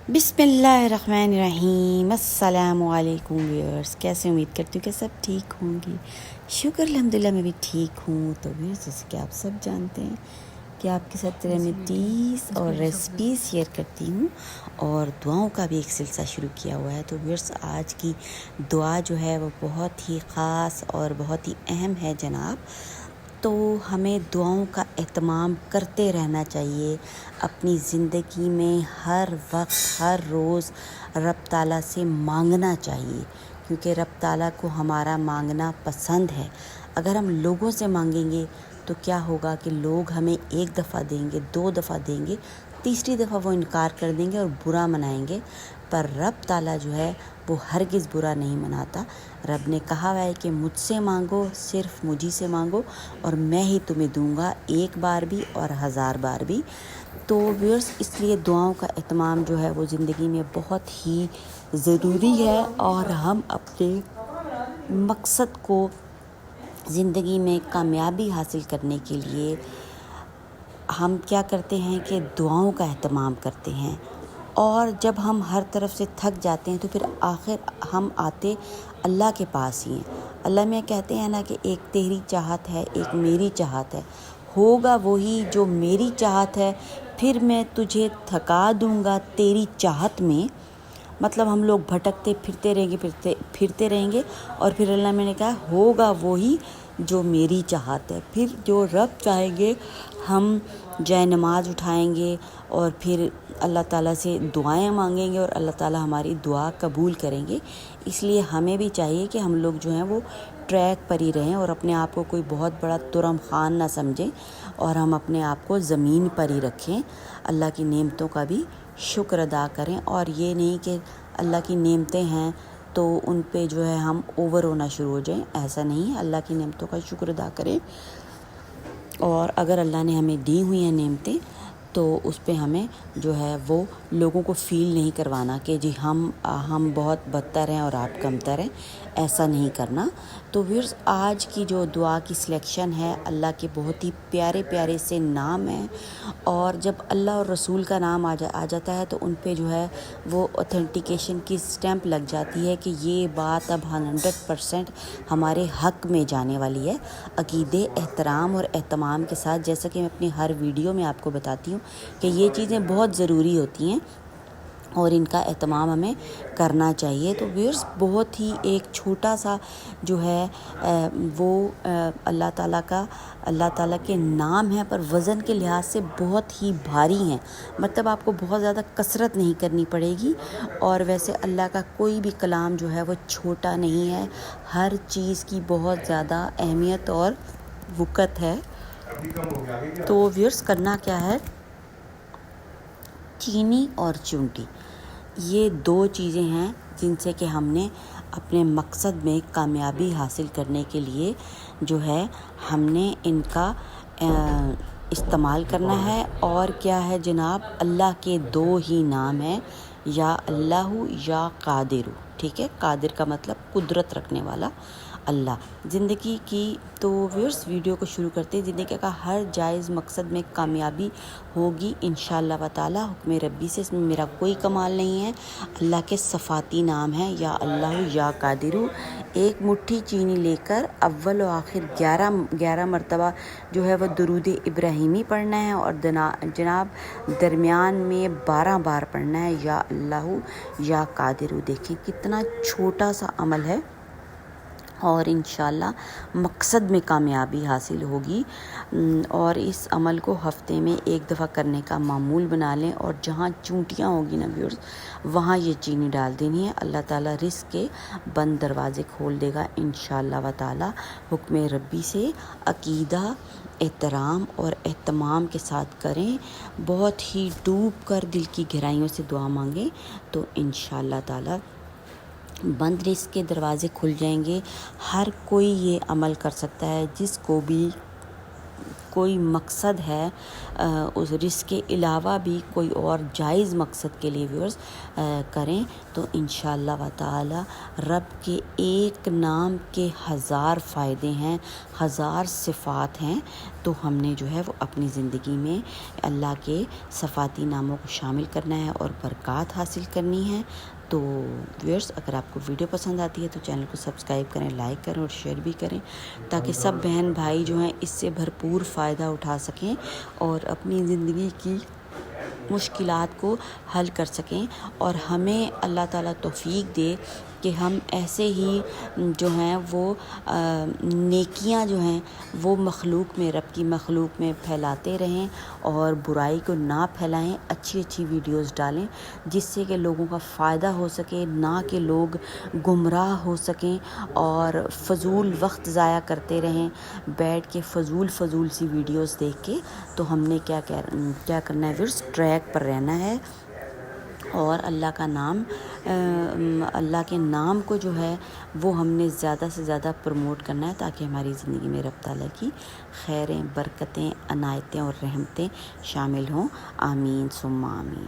बिस्मिल्लाहिर्रहमानिर्रहीम। अस्सलाम वालेकुम व्यूअर्स, कैसे उम्मीद करती हूँ कि सब ठीक होंगी। शुक्र अल्हम्दुलिल्लाह मैं भी ठीक हूँ। तो व्यूअर्स, जैसे कि आप सब जानते हैं कि आपके साथ रेमेडीज़ और रेसिपीज़ शेयर करती हूँ और दुआओं का भी एक सिलसिला शुरू किया हुआ है। तो व्यूअर्स, आज की दुआ जो है वो बहुत ही ख़ास और बहुत ही अहम है जनाब। तो हमें दुआओं का एहतमाम करते रहना चाहिए अपनी ज़िंदगी में। हर वक्त हर रोज़ रब ताला से मांगना चाहिए, क्योंकि रब ताला को हमारा मांगना पसंद है। अगर हम लोगों से मांगेंगे तो क्या होगा कि लोग हमें एक दफ़ा देंगे, दो दफ़ा देंगे, तीसरी दफ़ा वो इनकार कर देंगे और बुरा मनाएंगे। पर रब ताला जो है वो हरगिज़ बुरा नहीं मनाता। रब ने कहा हुआ है कि मुझसे मांगो, सिर्फ मुझी से मांगो और मैं ही तुम्हें दूंगा, एक बार भी और 1000 बार भी। तो व्यूअर्स, इसलिए दुआओं का एहतमाम जो है वो ज़िंदगी में बहुत ही ज़रूरी है। और हम अपने मकसद को ज़िंदगी में कामयाबी हासिल करने के लिए हम क्या करते हैं कि दुआओं का एहतमाम करते हैं। और जब हम हर तरफ से थक जाते हैं तो फिर आखिर हम आते अल्लाह के पास ही हैं। अल्लाह में कहते हैं ना कि एक तेरी चाहत है, एक मेरी चाहत है, होगा वही जो मेरी चाहत है, फिर मैं तुझे थका दूंगा तेरी चाहत में। मतलब हम लोग भटकते फिरते रहेंगे और फिर अल्लाह ने कहा होगा वही जो मेरी चाहत है। फिर जो रब चाहेंगे हम जाए नमाज उठाएंगे और फिर अल्लाह ताला से दुआएं मांगेंगे और अल्लाह ताला हमारी दुआ कबूल करेंगे। इसलिए हमें भी चाहिए कि हम लोग जो हैं वो ट्रैक पर ही रहें और अपने आप को कोई बहुत बड़ा तुरम खान ना समझें और हम अपने आप को ज़मीन पर ही रखें। अल्लाह की नेमतों का भी शुक्र अदा करें। और ये नहीं कि अल्लाह की नेमतें हैं तो उन पे जो है हम ओवर होना शुरू हो जाएं। ऐसा नहीं है, अल्लाह की नेमतों का शुक्र अदा करें। और अगर अल्लाह ने हमें दी हुई हैं नेमतें तो उस पे हमें जो है वो लोगों को फ़ील नहीं करवाना कि जी हम बहुत बदतर हैं और आप कमतर हैं। ऐसा नहीं करना। तो व्यूअर्स, आज की जो दुआ की सिलेक्शन है, अल्लाह के बहुत ही प्यारे प्यारे से नाम हैं और जब अल्लाह और रसूल का नाम आ जाता है तो उन पे जो है वो ऑथेंटिकेशन की स्टैंप लग जाती है कि ये बात अब 100% हमारे हक़ में जाने वाली है। अक़ीदे, एहतराम और एहतमाम के साथ, जैसा कि मैं अपनी हर वीडियो में आपको बताती हूँ कि ये चीज़ें बहुत ज़रूरी होती हैं और इनका एहतमाम हमें करना चाहिए। तो व्यूअर्स, बहुत ही एक छोटा सा जो है वो अल्लाह ताला के नाम है, पर वज़न के लिहाज से बहुत ही भारी हैं। मतलब आपको बहुत ज़्यादा कसरत नहीं करनी पड़ेगी। और वैसे अल्लाह का कोई भी कलाम जो है वो छोटा नहीं है, हर चीज़ की बहुत ज़्यादा अहमियत और वक़्त है। तो व्यूअर्स, करना क्या है, चीनी और चुंटी, ये दो चीज़ें हैं जिनसे कि हमने अपने मकसद में कामयाबी हासिल करने के लिए जो है हमने इनका इस्तेमाल करना है। और क्या है जनाब, अल्लाह के दो ही नाम हैं, या अल्लाहु या कादिरु। ठीक है, कादिर का मतलब कुदरत रखने वाला अल्लाह। ज़िंदगी की तो व्यूअर्स, वीडियो को शुरू करते हैं। ज़िंदगी का हर जायज़ मकसद में कामयाबी होगी इंशाअल्लाह व ताला, हुक्म रब्बी से। इसमें मेरा कोई कमाल नहीं है। अल्लाह के सफ़ाती नाम हैं, या अल्लाह या कादिरु। एक मुट्ठी चीनी लेकर अव्वल व आखिर 11 मरतबा जो है वह दुरूद इब्राहिमी पढ़ना है और जनाब दरमियान में 12 बार पढ़ना है, या अल्लाह या कादिरु। देखें कितना छोटा सा अमल है और इंशाल्लाह मकसद में कामयाबी हासिल होगी। और इस अमल को हफ़्ते में एक दफ़ा करने का मामूल बना लें। और जहाँ चूंटियाँ होगी ना व्यूअर्स, वहाँ ये चीनी डाल देनी है। अल्लाह ताला रिज़्क़ के बंद दरवाज़े खोल देगा इंशाअल्लाह व ताला, हुक्म रब्बी से। अक़ीदा, एहतराम और एहतमाम के साथ करें। बहुत ही डूब कर दिल की गहराइयों से दुआ मांगें तो इंशाअल्लाह ताला बंद रिज़्क़ के दरवाज़े खुल जाएंगे। हर कोई ये अमल कर सकता है, जिसको भी کوئی مقصد ہے اس رزق کے علاوہ بھی کوئی اور جائز مقصد کے لیے ویورز کریں تو انشاءاللہ و تعالی رب کے ایک نام کے 1000 فائدے ہیں، 1000 صفات ہیں، تو ہم نے جو ہے وہ اپنی زندگی میں اللہ کے صفاتی ناموں کو شامل کرنا ہے اور برکات حاصل کرنی ہے۔ تو ویورز اگر آپ کو ویڈیو پسند آتی ہے تو چینل کو سبسکرائب کریں، لائک کریں اور شیئر بھی کریں تاکہ سب بہن بھائی جو ہیں اس سے بھرپور فائدہ اٹھا سکیں اور اپنی زندگی کی مشکلات کو حل کر سکیں، اور ہمیں اللہ تعالیٰ توفیق دے کہ ہم ایسے ہی جو ہیں وہ نیکیاں جو ہیں وہ مخلوق میں، رب کی مخلوق میں پھیلاتے رہیں اور برائی کو نہ پھیلائیں، اچھی اچھی ویڈیوز ڈالیں جس سے کہ لوگوں کا فائدہ ہو سکے، نہ کہ لوگ گمراہ ہو سکیں اور فضول وقت ضائع کرتے رہیں بیٹھ کے فضول سی ویڈیوز دیکھ کے۔ تو ہم نے کیا کرنا ہے ویورز، ٹریک پر رہنا ہے اور اللہ کا نام، اللہ کے نام کو جو ہے وہ ہم نے زیادہ سے زیادہ پروموٹ کرنا ہے تاکہ ہماری زندگی میں رب تعالیٰ کی خیریں، برکتیں، عنایتیں اور رحمتیں شامل ہوں۔ آمین ثم آمین۔